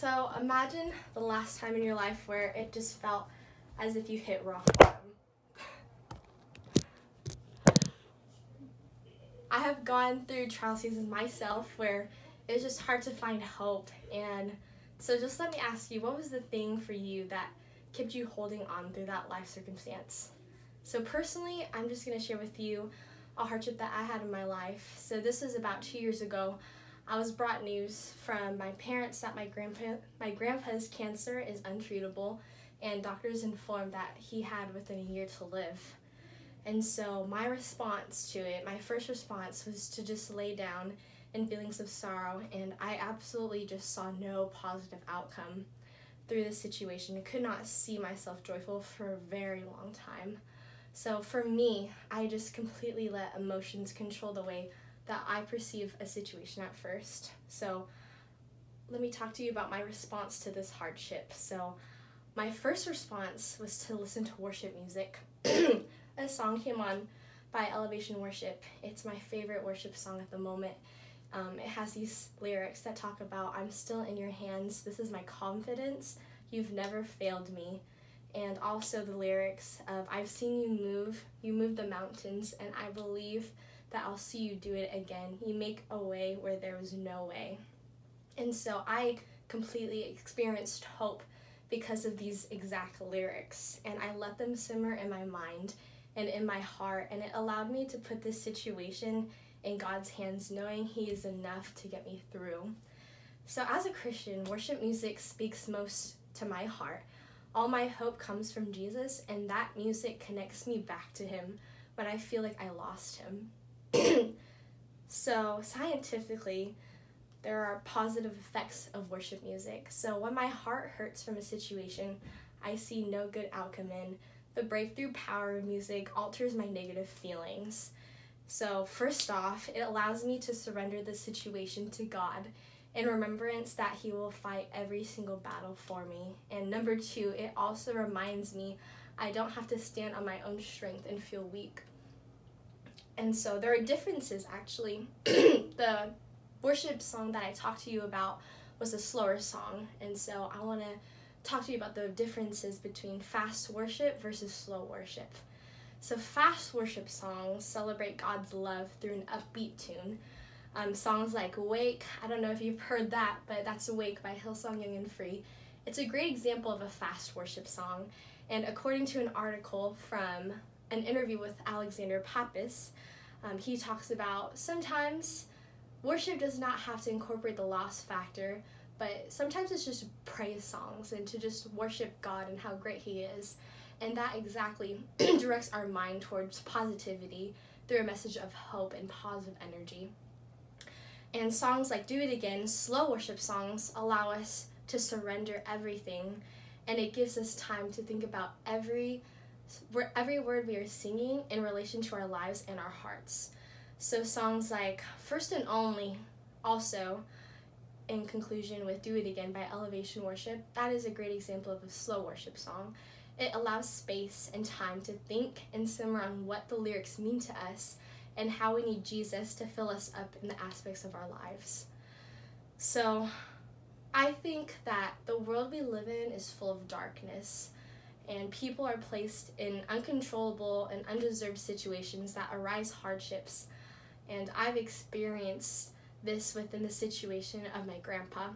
So imagine the last time in your life where it just felt as if you hit rock bottom. I have gone through trial seasons myself where it was just hard to find hope. And so just let me ask you, what was the thing for you that kept you holding on through that life circumstance? So personally, I'm just going to share with you a hardship that I had in my life. So this was about 2 years ago. I was brought news from my parents that my grandpa's cancer is untreatable, and doctors informed that he had within a year to live. And so my response to it, my first response was to just lay down in feelings of sorrow, and I absolutely just saw no positive outcome through this situation. I could not see myself joyful for a very long time. So for me, I just completely let emotions control the way that I perceive a situation at first. So let me talk to you about my response to this hardship. So my first response was to listen to worship music. A song came on by Elevation Worship. It's my favorite worship song at the moment. It has these lyrics that talk about, "I'm still in your hands, this is my confidence, you've never failed me." And also the lyrics of, "I've seen you move the mountains, and I believe that I'll see you do it again. You make a way where there was no way." And so I completely experienced hope because of these exact lyrics, and I let them simmer in my mind and in my heart, and it allowed me to put this situation in God's hands, knowing He is enough to get me through. So as a Christian, worship music speaks most to my heart. All my hope comes from Jesus, and that music connects me back to Him when I feel like I lost Him. So scientifically, there are positive effects of worship music. So when my heart hurts from a situation I see no good outcome in, the breakthrough power of music alters my negative feelings. So first off, it allows me to surrender the situation to God in remembrance that He will fight every single battle for me. And number two, it also reminds me I don't have to stand on my own strength and feel weak. And so there are differences, actually. The worship song that I talked to you about was a slower song, and so I want to talk to you about the differences between fast worship versus slow worship. So fast worship songs celebrate God's love through an upbeat tune. Songs like "Awake," I don't know if you've heard that, but that's "Awake" by Hillsong Young and Free. It's a great example of a fast worship song, and according to an article from an interview with Alexander Pappas, he talks about sometimes worship does not have to incorporate the loss factor, but sometimes it's just praise songs and to just worship God and how great He is. And that exactly directs our mind towards positivity through a message of hope and positive energy. And songs like "Do It Again," slow worship songs, allow us to surrender everything, and it gives us time to think about every word we are singing in relation to our lives and our hearts. So songs like "First and Only," also in conclusion with "Do It Again" by Elevation Worship, that is a great example of a slow worship song. It allows space and time to think and simmer on what the lyrics mean to us and how we need Jesus to fill us up in the aspects of our lives. So I think that the world we live in is full of darkness, and people are placed in uncontrollable and undeserved situations that arise hardships. And I've experienced this within the situation of my grandpa.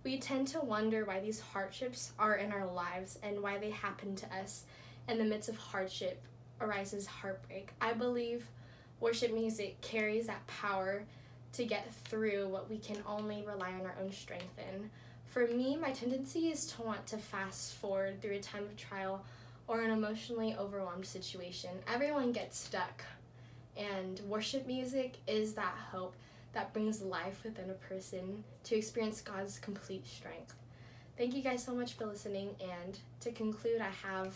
We tend to wonder why these hardships are in our lives and why they happen to us. In the midst of hardship arises heartbreak. I believe worship music carries that power to get through what we can only rely on our own strength in. For me, my tendency is to want to fast forward through a time of trial or an emotionally overwhelmed situation. Everyone gets stuck, and worship music is that hope that brings life within a person to experience God's complete strength. Thank you guys so much for listening, and to conclude, I have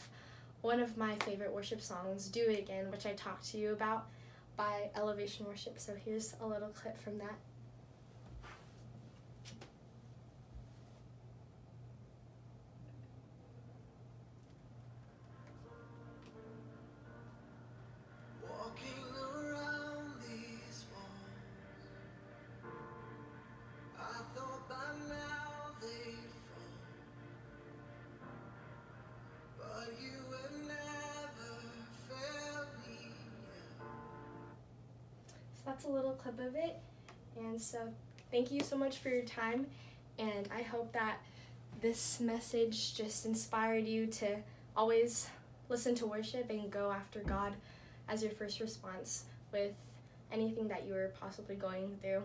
one of my favorite worship songs, "Do It Again," which I talked to you about, by Elevation Worship. So here's a little clip from that. I thought by now they'd fall. that's a little clip of it. And so thank you so much for your time, and I hope that this message just inspired you to always listen to worship and go after God as your first response with anything that you were possibly going through.